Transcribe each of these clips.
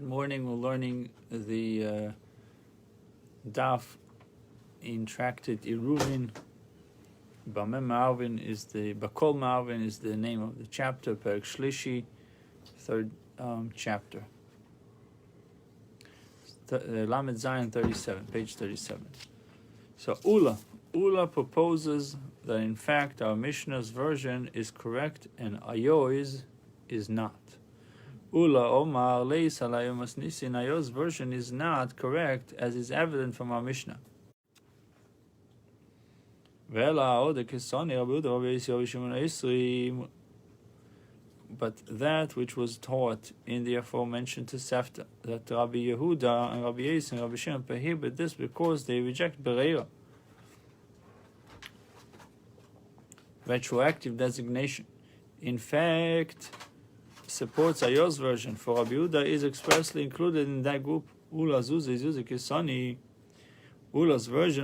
Morning we're learning the daf in Tractate Eruvin. Bakol Marvin is the name of the chapter. Perek Shlishi, third chapter. Lamed Zion 37, page 37. So Ula proposes that in fact our Mishnah's version is correct and Ayo's is not. Ula Omar Leis Alayomas Nisin, Ayo's version is not correct, as is evident from our Mishnah. But that which was taught in the aforementioned Tosefta, that Rabbi Yehuda and Rabbi Yis and Rabbi Shimon prohibit this because they reject Bereira, retroactive designation. In fact, supports Ayo's version, for Rabbi Yehuda is expressly included in that group. Ula's version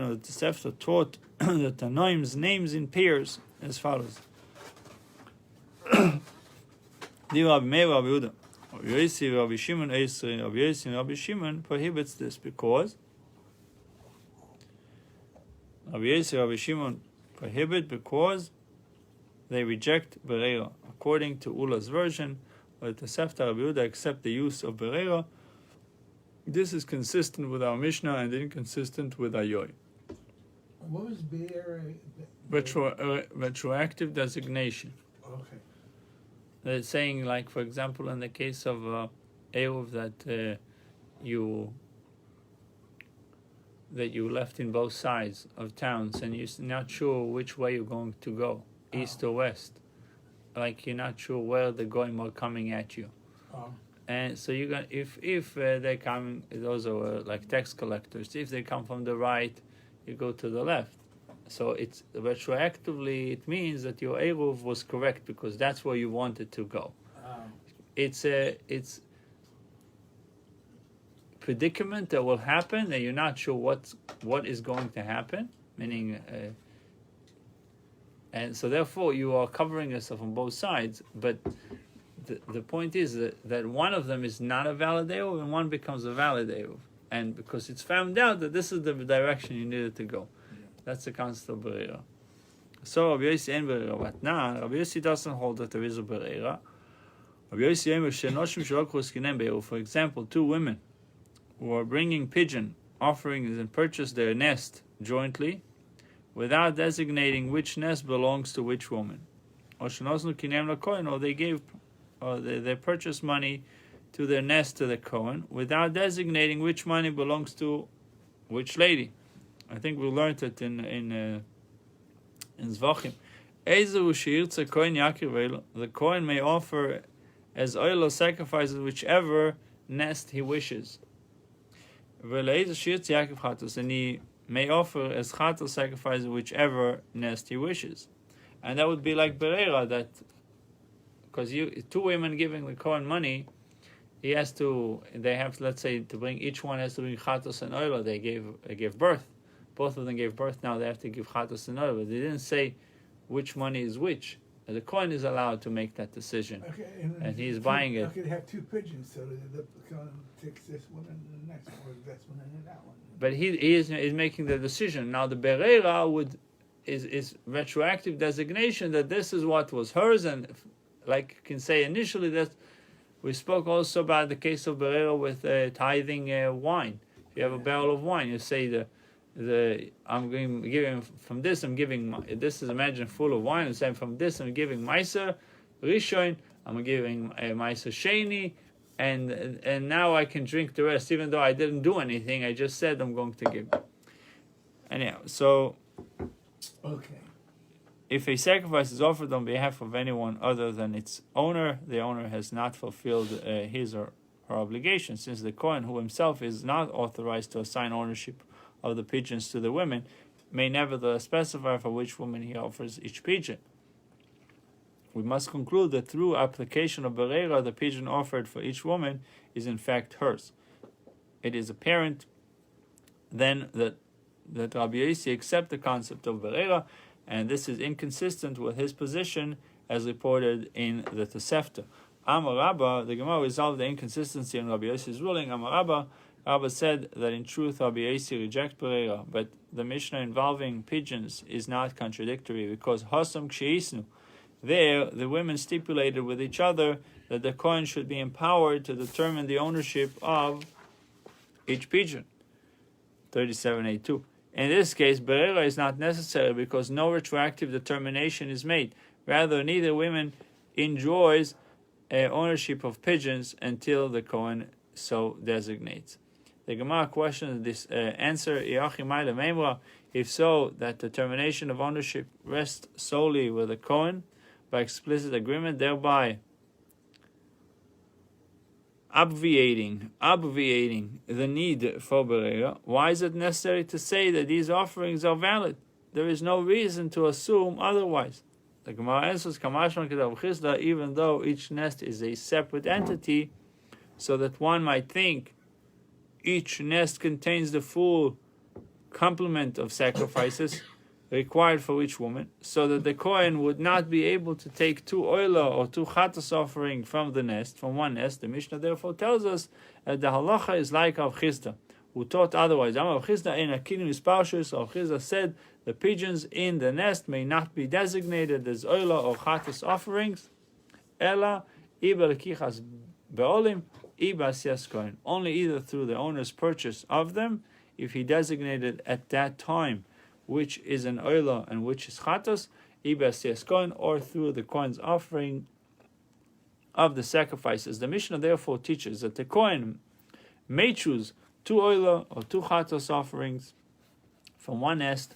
of the Tosefta taught the Tanoim's names in pairs as follows. Rabbi Shimon prohibits this because Rabbi Shimon prohibit because they reject Bereira. According to Ula's version, or the Tosefta, Rabbi Yehuda accept the use of Bereira. This is consistent with our Mishnah and inconsistent with Ayoy. What was Bereira? Retroactive designation. Okay. They're saying, like, for example, in the case of Eruv that you left in both sides of towns and you're not sure which way you're going to go, east or west. Like you're not sure where the goyim are coming at you. And so you're gonna, if they come, those are like tax collectors. If they come from the right, you go to the left. So it's retroactively, it means that your Eruv was correct because that's where you wanted to go. It's predicament that will happen and you're not sure what is going to happen, meaning and so therefore you are covering yourself on both sides, but the point is that one of them is not a valid Eruv and one becomes a valid Eruv, and because it's found out that this is the direction you needed to go. That's the concept of Bereira. So Rabbi Yossi and Bereira, but now Rabbi Yossi doesn't hold that there is a Bereira. Rabbi Yossi, for example, two women who are bringing pigeon offerings and purchase their nest jointly, without designating which nest belongs to which woman. Or they purchase money to their nest to the Kohen, without designating which money belongs to which lady. I think we learned it in Zvachim. The Kohen may offer as oil or sacrifices whichever nest he wishes. And he may offer as chatos sacrifice whichever nest he wishes, and that would be like Bereira, that because two women giving the Kohen money, they have to, let's say, to bring, each one has to bring chatos and oil. They gave birth, both of them gave birth. Now they have to give chatos and oil. But they didn't say which money is which. The Kohen is allowed to make that decision, and he's buying it. I could have two pigeons, so the Kohen takes this one and the next one, or this one and that one. But he is making the decision. Now the Bereira is retroactive designation that this is what was hers, and like you can say initially that we spoke also about the case of Bereira with tithing wine. If you have a barrel of wine, you say I'm giving from this. I'm giving this is, imagine, full of wine. I'm saying from this I'm giving Meiser Rishon. I'm giving Meiser Sheni. And now I can drink the rest, even though I didn't do anything. I just said I'm going to give. Anyhow, so if a sacrifice is offered on behalf of anyone other than its owner, the owner has not fulfilled his or her obligation, since the Kohen, who himself is not authorized to assign ownership of the pigeons to the women, may nevertheless specify for which woman he offers each pigeon. We must conclude that through application of Bereira, the pigeon offered for each woman is in fact hers. It is apparent then that Rabbi Yossi accepts the concept of Bereira, and this is inconsistent with his position as reported in the Tosefta. Amar Rabba, the Gemara resolved the inconsistency in Rabbi Yossi's ruling. Amar Rabba, Rabba said that in truth Rabbi Yossi rejects Bereira, but the Mishnah involving pigeons is not contradictory because Hasam Ksheisnu. There, the women stipulated with each other that the Kohen should be empowered to determine the ownership of each pigeon. 37a2. In this case, Bereira is not necessary because no retroactive determination is made. Rather, neither women enjoys ownership of pigeons until the Kohen so designates. The Gemara questions this answer, if so, that determination of ownership rests solely with the Kohen by explicit agreement, thereby obviating the need for Bereira. Why is it necessary to say that these offerings are valid? There is no reason to assume otherwise. The Gemara answers, even though each nest is a separate entity, so that one might think each nest contains the full complement of sacrifices required for each woman, so that the Kohen would not be able to take 2 oila or 2 chatas offering from one nest. The Mishnah therefore tells us that the halacha is like Rav Chisda, who taught otherwise. Rav Chisda said the pigeons in the nest may not be designated as oila or chatas offerings, ela iba lekichas beolim iba sias Kohen, only either through the owner's purchase of them, if he designated at that time which is an oila and which is chatas, iba sias Kohen, or through the Kohen's offering of the sacrifices. The Mishnah therefore teaches that the Kohen may choose 2 oila or 2 chatas offerings from one nest,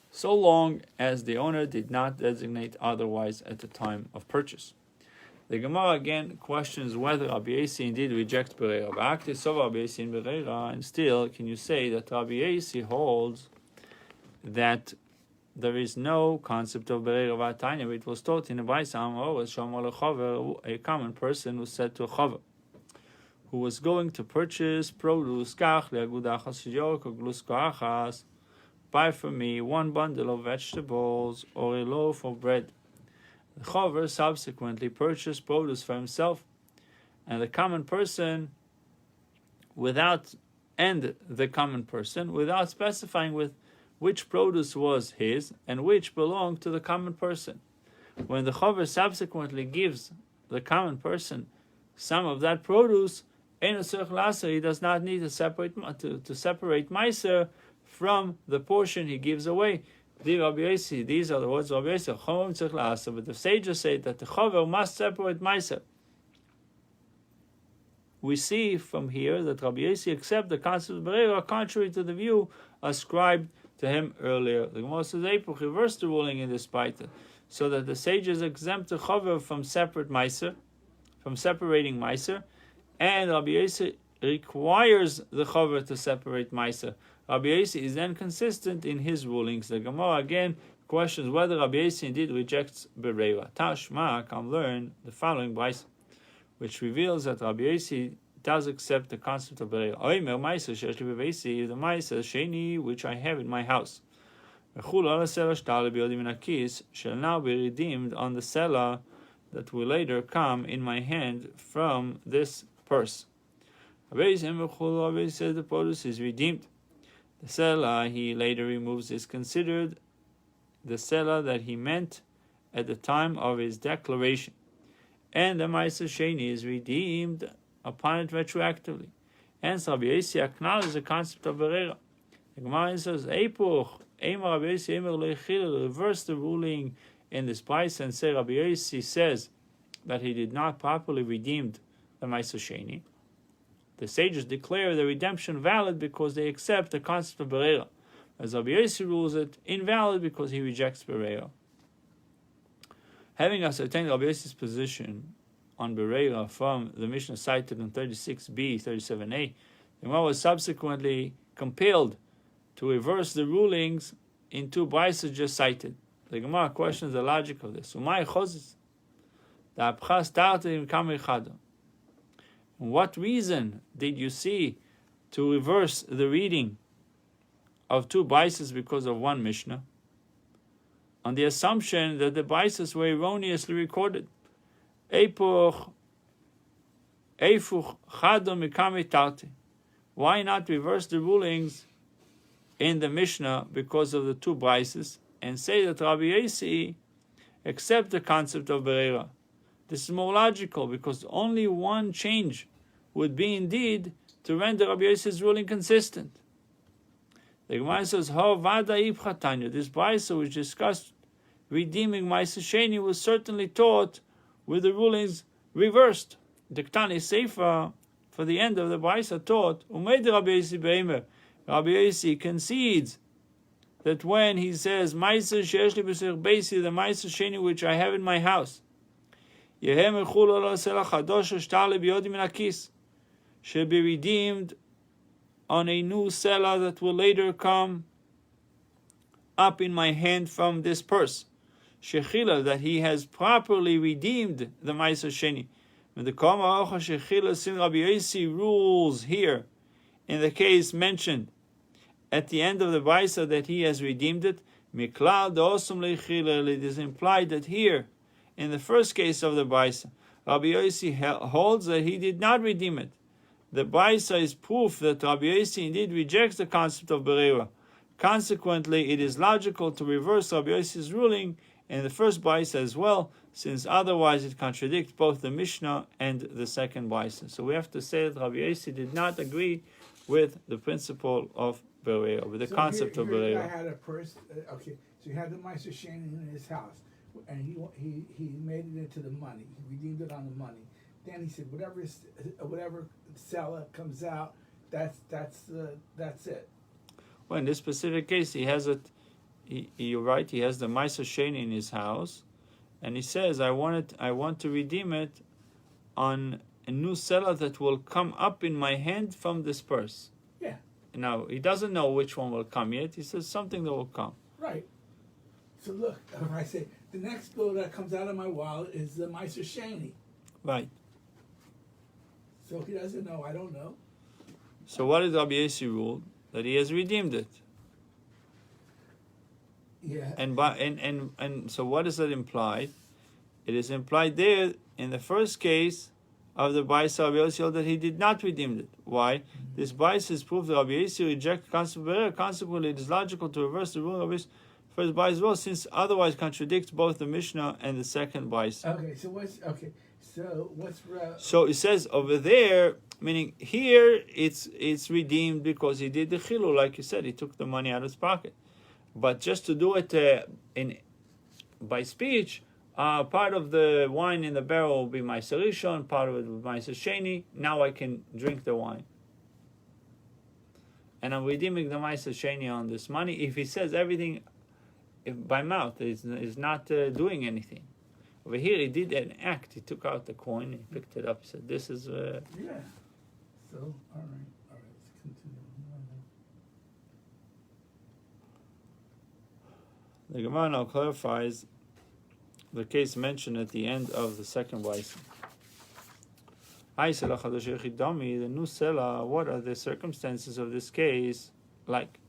so long as the owner did not designate otherwise at the time of purchase. The Gemara again questions whether Rabbi Yossi indeed rejects Bereira. And still, can you say that Rabbi Yossi holds that there is no concept of Bereira Vatanya? It was taught in the Baisam, a common person who said to a Chaver, who was going to purchase produce, buy for me 1 bundle of vegetables or a loaf of bread. The Chaver subsequently purchased produce for himself, and the common person, without specifying with which produce was his and which belonged to the common person. When the Chaver subsequently gives the common person some of that produce, he does not need to separate Meiser from the portion he gives away. These are the words of Rabbi Yossi. But the sages say that the Chaver must separate Meiser. We see from here that Rabbi Yossi accepts the concept of Bereira contrary to the view ascribed to him earlier. The Gemara says Epuch reversed the ruling in this paita, so that the sages exempt the Chaver from separating Meiser, and Rabbi Yossi requires the Chaver to separate Meiser. Rabbi Yossi is then consistent in his rulings. The Gemara again questions whether Rabbi Yossi indeed rejects Bereira. Tashma, come learn the following brayso, which reveals that Rabbi Yossi does accept the concept of Bereira. Oimer Meiser she'esh li b'beisi, the Meiser sheni which I have in my house, shall now be redeemed on the selah that will later come in my hand from this purse. Rabbi says the produce is redeemed. The selah he later removes is considered the selah that he meant at the time of his declaration, and the Meiser Sheni is redeemed upon it retroactively. Hence, Rabbi Yossi acknowledges the concept of Bereira. The Gemara says, Epuch, Rabbi Yossi reverse the ruling in this place and say Rabbi Yossi says that he did not properly redeem the Meiser Sheni. The sages declare the redemption valid because they accept the concept of Bereira, as Rabbi Yossi rules it invalid because he rejects Bereira. Having ascertained Rabbi Yossi's position on Bereira from the Mishnah cited in 36b, 37a, the Gemara was subsequently compelled to reverse the rulings in 2 braysos just cited. The Gemara questions the logic of this. What reason did you see to reverse the reading of 2 braysos because of 1 Mishnah, on the assumption that the braysos were erroneously recorded? Epoch, Eifuch chado mikame tarti. Why not reverse the rulings in the Mishnah because of the two brises and say that Rabbi Yossi accept the concept of Berera? This is more logical because only one change would be indeed to render Rabbi Yossi's ruling consistent. The Gemara says, "Ho vada ibchatanya." This brisa which discussed redeeming Ma'aser Sheni was certainly taught with the rulings reversed. The Ktani Seifa for the end of the brisa taught, "Umeid Rabbi Yossi beimer." Rabbi Yossi concedes that when he says Ma'aser sheyesh li b'seich beisi, the Ma'aser Sheni which I have in my house, Yehem echul ala sela chadosh shtale biyodi min hakis, shall be redeemed on a new selah that will later come up in my hand from this purse. Shechila, that he has properly redeemed the Ma'aser Sheni. When the Kama Ocha Shechila Sin Rabbi Yossi rules here, in the case mentioned at the end of the Brisa that he has redeemed it, Miklal De'osum Lechila, it is implied that here, in the first case of the Brisa, Rabbi Yossi holds that he did not redeem it. The Brisa is proof that Rabbi Yossi indeed rejects the concept of Berera. Consequently, it is logical to reverse Rabbi Yossi's ruling in the first Brisa as well, since otherwise it contradicts both the Mishnah and the second Brisa. So we have to say that Rabbi Yossi did not agree with the principle of Berera, with the concept of Berera. I had a purse. Okay, so he had the Ma'aser Sheni in his house, and he made it into the money. He redeemed it on the money. Then he said, whatever seller comes out, that's it. Well, in this specific case, he has it. You're right. He has the Ma'aser Sheni in his house, and he says, "I want to redeem it on a new seller that will come up in my hand from this purse." Yeah. Now he doesn't know which one will come yet. He says something that will come. Right. So look, if I say the next bill that comes out of my wallet is the Ma'aser Sheni. Right. So he doesn't know. I don't know. So what did Rabbi Yossi rule? That he has redeemed it. Yeah. And so what does that imply? It is implied there in the first case of the Brisa Rabbi Yossi held that he did not redeem it. Why? Mm-hmm. This Brisa is proof that Rabbi Yossi rejected the concept of Berera. Consequently, it is logical to reverse the ruling of his first Brisa as well, since otherwise contradicts both the Mishnah and the second Brisa. Okay. So what's So it says over there, meaning here it's redeemed because he did the chilul, like you said, he took the money out of his pocket. But just to do it by speech, part of the wine in the barrel will be Ma'aser Rishon, part of it will be Ma'aser Sheni. Now I can drink the wine, and I'm redeeming the Ma'aser Sheni on this money. If he says everything by mouth, is not doing anything. Over here, he did an act. He took out the coin, he picked it up, he said, "This is." Yeah. So all right. Let's continue. The Gemara now clarifies the case mentioned at the end of the second Brisa. The new seller, what are the circumstances of this case like?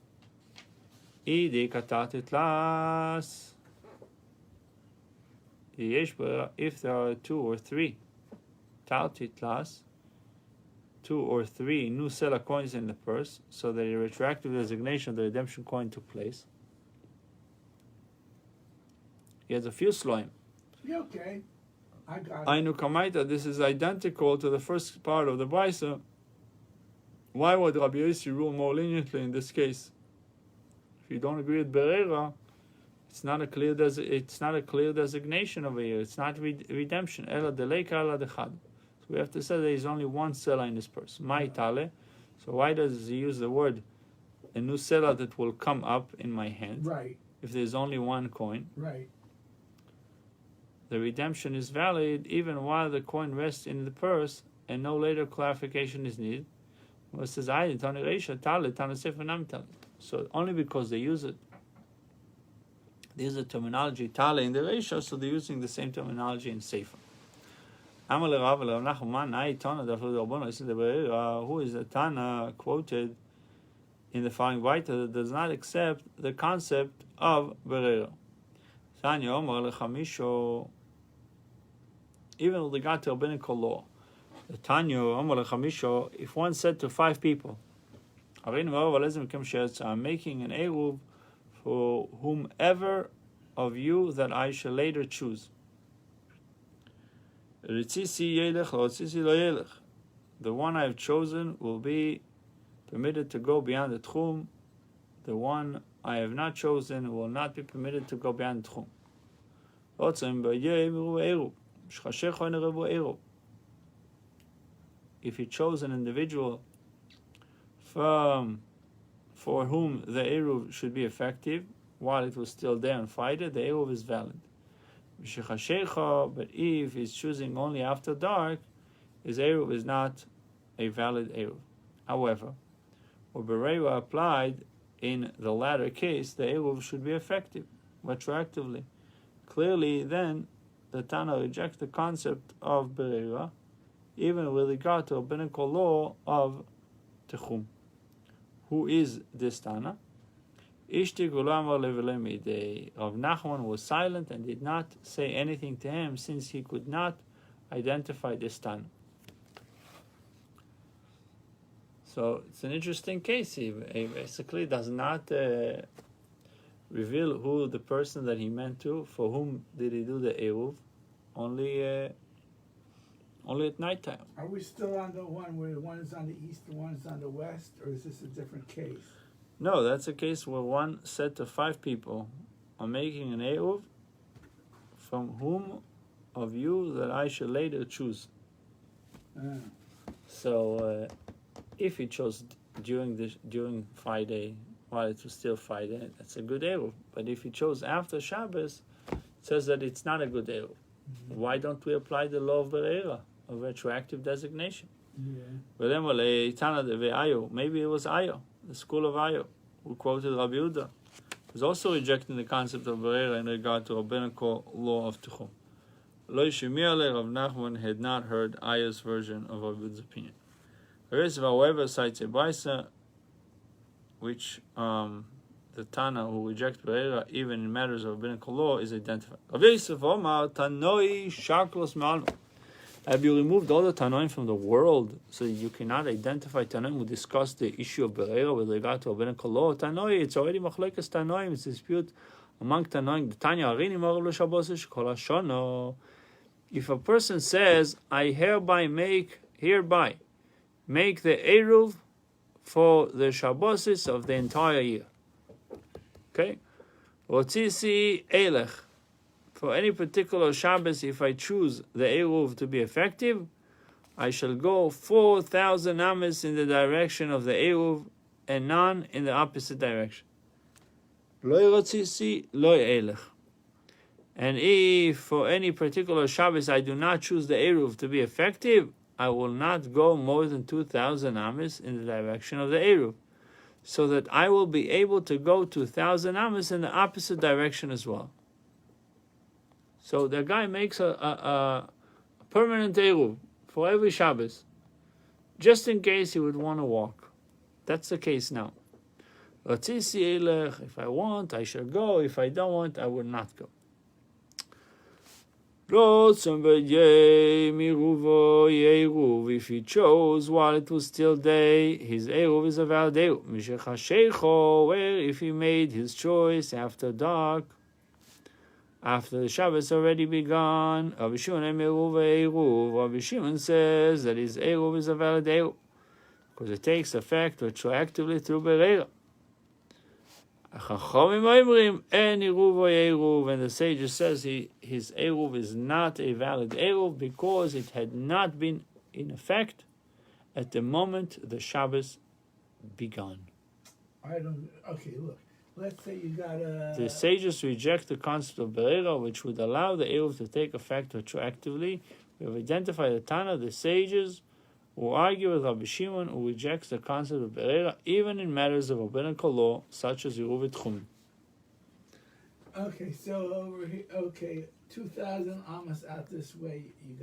If there are two or three, two or three new seller coins in the purse, so that a retroactive designation of the redemption coin took place. He has a few sloim. Yeah, okay. I got it. Ainu Kamaita, this is identical to the first part of the Brisa. Why would Rabbi Yossi rule more leniently in this case? If you don't agree with Berera, it's not a clear designation over here. It's not redemption. Ela deleika ela dechad. So we have to say there is only one seller in this purse. Ma'itale. So why does he use the word a new seller that will come up in my hand? Right. If there's only one coin. Right. The redemption is valid even while the coin rests in the purse and no later clarification is needed. Well, it says, so only because they use it. They use the terminology tale in the Reisha, so they're using the same terminology in Sefer. Who is the Tana quoted in the following Baita that does not accept the concept of Berera? Even with regard to rabbinical law, The Tanya, if one said to 5 people, I'm making an Eruv for whomever of you that I shall later choose. The one I have chosen will be permitted to go beyond the Tchum. The one I have not chosen will not be permitted to go beyond the Tchum. If he chose an individual for whom the Eruv should be effective while it was still there and Friday, the Eruv is valid. But if he's choosing only after dark, his Eruv is not a valid Eruv. However, where Bereira applied in the latter case, the Eruv should be effective retroactively. Clearly, then, the Tana rejects the concept of Bereira, even with regard to a rabbinical law of Techum. Who is this Tana? Rav Nachman was silent and did not say anything to him since he could not identify this Tana. So it's an interesting case. He basically does not reveal who the person that he meant to, for whom did he do the Eruv, only at nighttime. Are we still on the one where one is on the east and one is on the west, or is this a different case? No, that's a case where one said to 5 people, I'm making an Eruv from whom of you that I shall later choose. So if he chose during Friday, while it was still Friday, that's a good Eruv. But if he chose after Shabbos, it says that it's not a good Eruv. Mm-hmm. Why don't we apply the law of Bereira, a retroactive designation? Yeah. Maybe it was Ayo, the school of Ayo, who quoted Rabbi Yehuda, was also rejecting the concept of Bereira in regard to rabbinical law of Techum. Rav Nachman had not heard Ayo's version of Rabbi Yehuda's opinion. However, cites a Brisa, which the Tana who rejects Bereira even in matters of rabbinical law is identified. Have you removed all the Tanoim from the world so you cannot identify Tanoim who discuss the issue of Bereira with regard to rabbinical law? Tanoi, it's already Machlekes Tanoim, it's a dispute among Tanoim. The Tanya Arini Marav L'Shabos Kol Hashono. If a person says, I hereby make the Eruv for the Shabbosis of the entire year. Okay? Rotzisi Eilech. For any particular Shabbos, if I choose the Eruv to be effective, I shall go 4,000 ames in the direction of the Eruv and none in the opposite direction. Lo rotzisi, lo Eilech. And if for any particular Shabbos I do not choose the Eruv to be effective, I will not go more than 2,000 ames in the direction of the Eruv, so that I will be able to go 2,000 ames in the opposite direction as well. So the guy makes a permanent Eruv for every Shabbos, just in case he would want to walk. That's the case now. If I want, I shall go. If I don't want, I will not go. If he chose while it was still day, his Eruv is a valid Eruv. Where if he made his choice after dark, after the Shabbos already begun, Rabbi Shimon says that his Eruv is a valid Eruv, because it takes effect retroactively through Bereira. And the sage says his Eruv is not a valid Eruv because it had not been in effect at the moment the Shabbos begun. Okay, look. Let's say you got a... The sages reject the concept of Bereira, which would allow the Eruv to take effect retroactively. We have identified the Tana, the sages, who argue with Rabbi Shimon, who rejects the concept of Bereira, even in matters of rabbinical law, such as Eruv Tchum. Okay, so over here, 2,000 amas out this way, you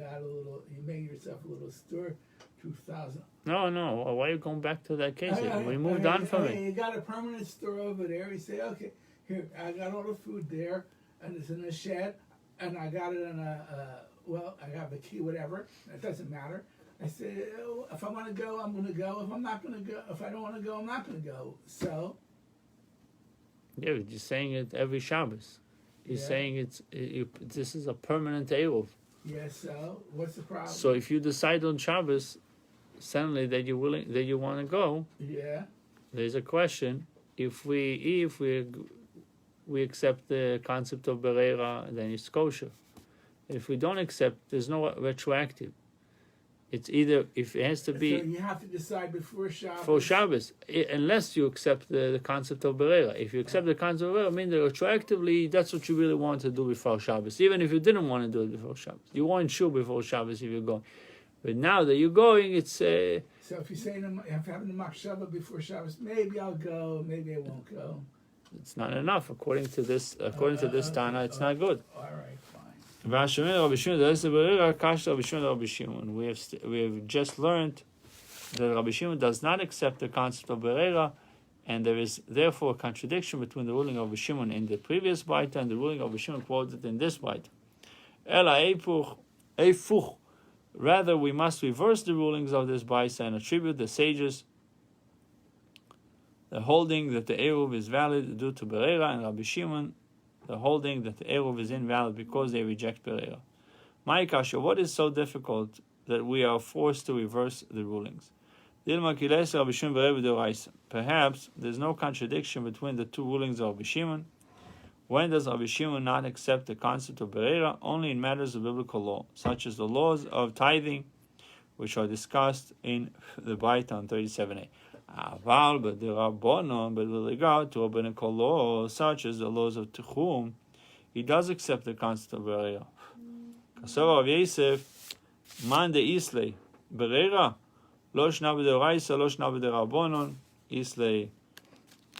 made yourself a little store, 2,000. No, why are you going back to that case? We moved on from it. You got a permanent store over there, you say, okay, here, I got all the food there, and it's in a shed, and I got it in I have the key, whatever, it doesn't matter. I said, oh, if I want to go, I'm going to go. If I'm not going to go, if I don't want to go, I'm not going to go. So. Yeah, but you're saying it every Shabbos. You're saying this is a permanent Eruv. Yeah, so what's the problem? So if you decide on Shabbos, suddenly that you want to go, there's a question. If we accept the concept of Berera, then it's kosher. If we don't accept, there's no retroactive. It's either, if it has to be... So you have to decide before Shabbos? Before Shabbos, unless you accept the concept of Berera. If you accept the concept of Berera, I mean that retroactively, that's what you really want to do before Shabbos. Even if you didn't want to do it before Shabbos. You want sure before Shabbos if you're going. But now that you're going, it's... So if you're saying, if I'm having the machshava before Shabbos, maybe I'll go, maybe I won't go. It's not enough. According to this Tana, it's not good. All right. We have just learned that Rabbi Shimon does not accept the concept of Berera, and there is therefore a contradiction between the ruling of Rabbi Shimon in the previous Baita and the ruling of Rabbi Shimon quoted in this Baita. Rather, we must reverse the rulings of this Baita and attribute the sages the holding that the Eruv is valid due to Berera, and Rabbi Shimon the holding that the Eruv is invalid because they reject Berera. My kasha, what is so difficult that we are forced to reverse the rulings? Perhaps there's no contradiction between the two rulings of Rabbi Shimon. When does Rabbi Shimon not accept the concept of Berera? Only in matters of biblical law, such as the laws of tithing, which are discussed in the Baita on 37a. But with regard to rabbinical law, such as the laws of Tichum, he does accept the concept of Berera. Kasava of Yosef, man de Isley, Berera, lo shna b'deoraisa, lo shna b'derabbonon, Isley.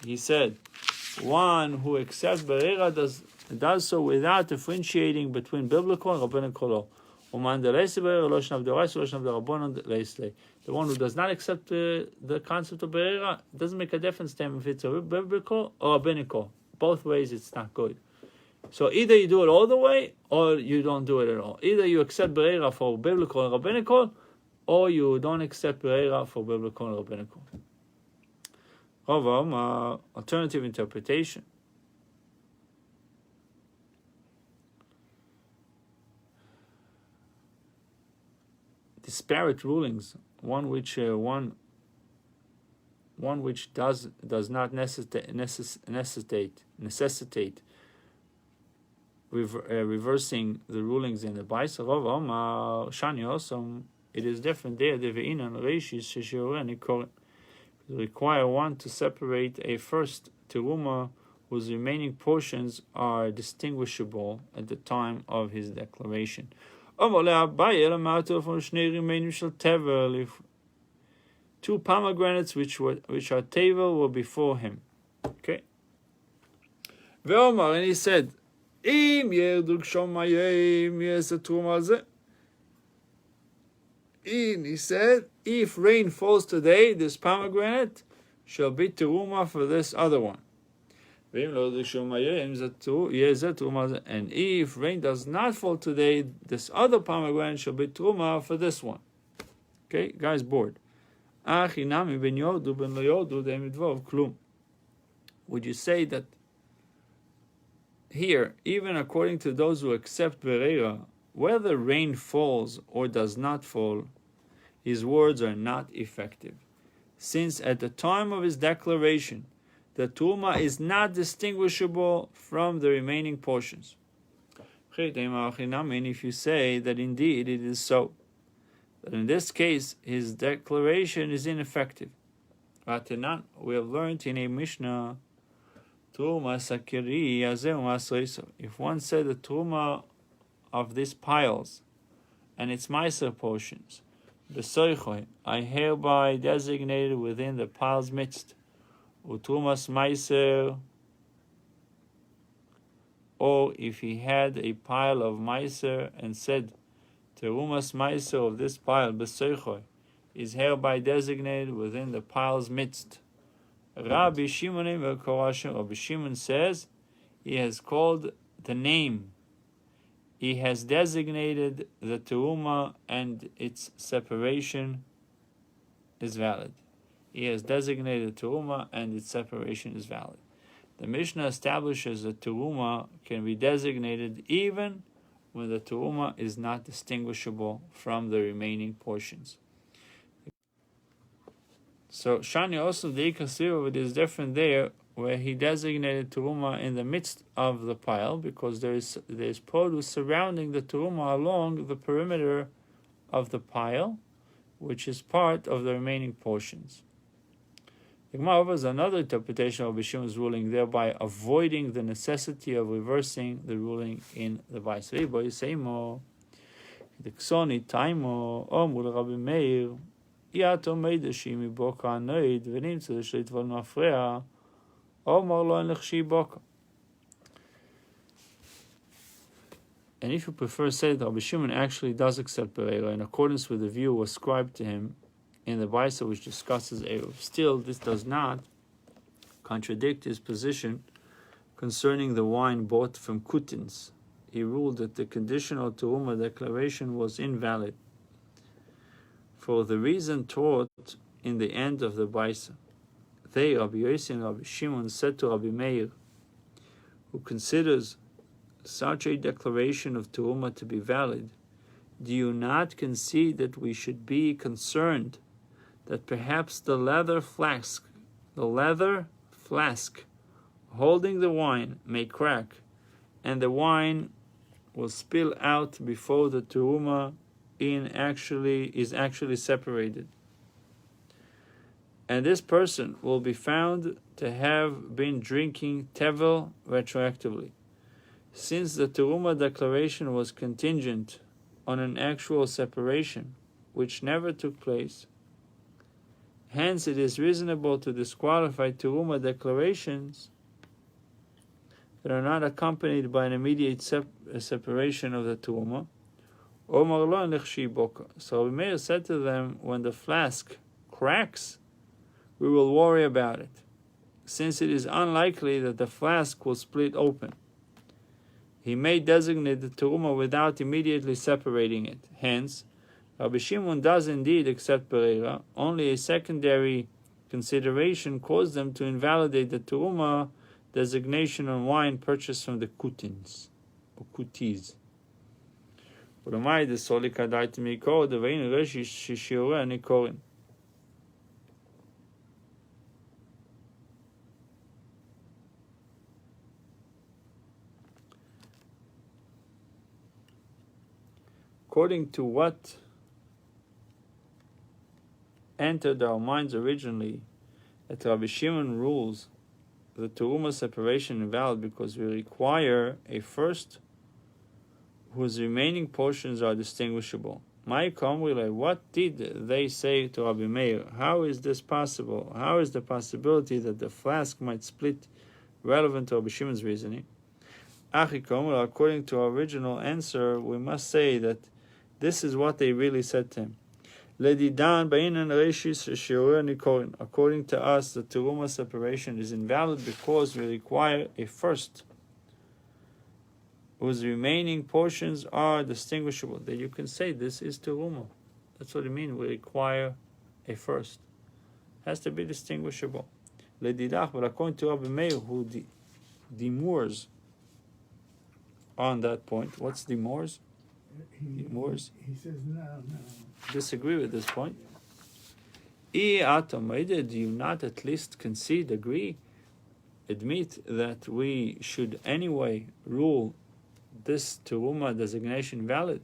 He said, one who accepts Berera does so without differentiating between biblical and rabbinical law. The one who does not accept the concept of Berera, it doesn't make a difference to him if it's a biblical or rabbinical. Both ways it's not good. So either you do it all the way or you don't do it at all. Either you accept Berera for biblical and rabbinical or you don't accept Berera for biblical and rabbinical. Alternative interpretation. Disparate rulings, one which does not necessitate reversing the rulings in the Baisa. It is different there. Require one to separate a first teruma whose remaining portions are distinguishable at the time of his declaration. Two pomegranates which are tevel were before him. Okay. And he said, if rain falls today, this pomegranate shall be teruma for this other one. And if rain does not fall today, this other pomegranate shall be teruma for this one. Okay, guys, bored. Would you say that here, even according to those who accept Berera, whether rain falls or does not fall, his words are not effective, since at the time of his declaration, the Tuma is not distinguishable from the remaining portions. And if you say that indeed it is so, that in this case his declaration is ineffective. We have learned in a Mishnah, if one said the Tuma of these piles and its Meiser portions, I hereby designated within the pile's midst, Utumas Meiser, or if he had a pile of Meiser and said, Terumas Meiser of this pile, Besoichoi, is hereby designated within the pile's midst. Rabbi Shimon says, he has called the name he has designated the teruma and its separation is valid. He has designated teruma and its separation is valid. The Mishnah establishes that teruma can be designated even when the teruma is not distinguishable from the remaining portions. So Shani also the Ikasir is different there, where he designated teruma in the midst of the pile because there is produce surrounding the teruma along the perimeter of the pile, which is part of the remaining portions. The Gemara offers another interpretation of Rabbi Shimon's ruling, thereby avoiding the necessity of reversing the ruling in the Bais. The Ksoni Taimo Omul Rabbi Meir Yato Meidashi Miboka Noid Venim to the Shlitvol Mafrea Omar Lo Nechshi Boka. And if you prefer, say that Rabbi Shimon actually does accept Bereira in accordance with the view ascribed to him in the Baisa which discusses Eruv. Still, this does not contradict his position concerning the wine bought from Kutins. He ruled that the conditional Teruma declaration was invalid for the reason taught in the end of the Baisa. They, Rabbi Yossi and Rabbi Shimon, said to Rabbi Meir, who considers such a declaration of Teruma to be valid, do you not concede that we should be concerned that perhaps the leather flask holding the wine may crack, and the wine will spill out before the teruma is actually separated, and this person will be found to have been drinking tevel retroactively, since the teruma declaration was contingent on an actual separation which never took place. Hence, it is reasonable to disqualify teruma declarations that are not accompanied by an immediate separation of the teruma. So Rabbi Meir said to them, when the flask cracks, we will worry about it, since it is unlikely that the flask will split open. He may designate the teruma without immediately separating it. Hence, Rabbi Shimon does indeed accept Bereira. Only a secondary consideration caused them to invalidate the teruma designation on wine purchased from the Kutins or Kutis. According to what entered our minds originally, that Rabbi Shimon rules the teruma separation invalid because we require a first whose remaining portions are distinguishable. What did they say to Rabbi Meir? How is this possible? How is the possibility that the flask might split relevant to Rabbi Shimon's reasoning? According to our original answer, we must say that this is what they really said to him. According to us, the teruma separation is invalid because we require a first whose remaining portions are distinguishable. That you can say this is teruma. That's what it means. We require a first. It has to be distinguishable. But according to Rabbi Meir, who demurs on that point, what's demurs? He says no. Disagree with this point. Do you not at least concede, admit that we should anyway rule this teruma designation valid?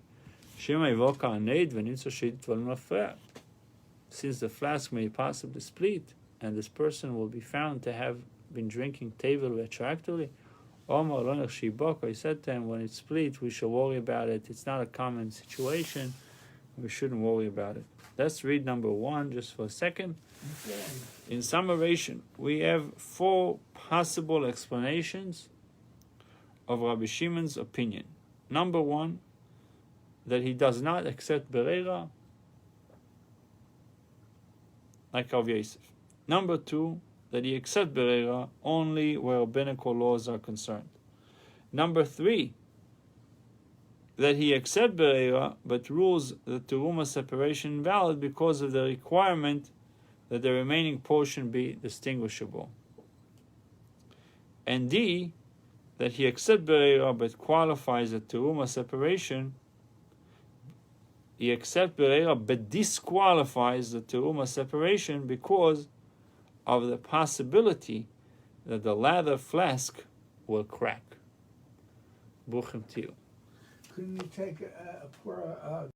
Since the flask may possibly split, and this person will be found to have been drinking tevel retroactively, I said to him, when it splits, we shall worry about it. It's not a common situation. We shouldn't worry about it. Let's read number 1 just for a second. Okay. In summation, we have 4 possible explanations of Rabbi Shimon's opinion. Number 1, that he does not accept Bereira like Rav Yosef. Number 2, that he accepts Bereira only where rabbinical laws are concerned. Number 3, that he accepts Bereira, but rules the Teruma separation invalid because of the requirement that the remaining portion be distinguishable. And D, that he accepts Bereira but qualifies the Teruma separation. He accepts Bereira but disqualifies the Teruma separation because of the possibility that the lather flask will crack. Buchim Tiyu. Couldn't you take pour a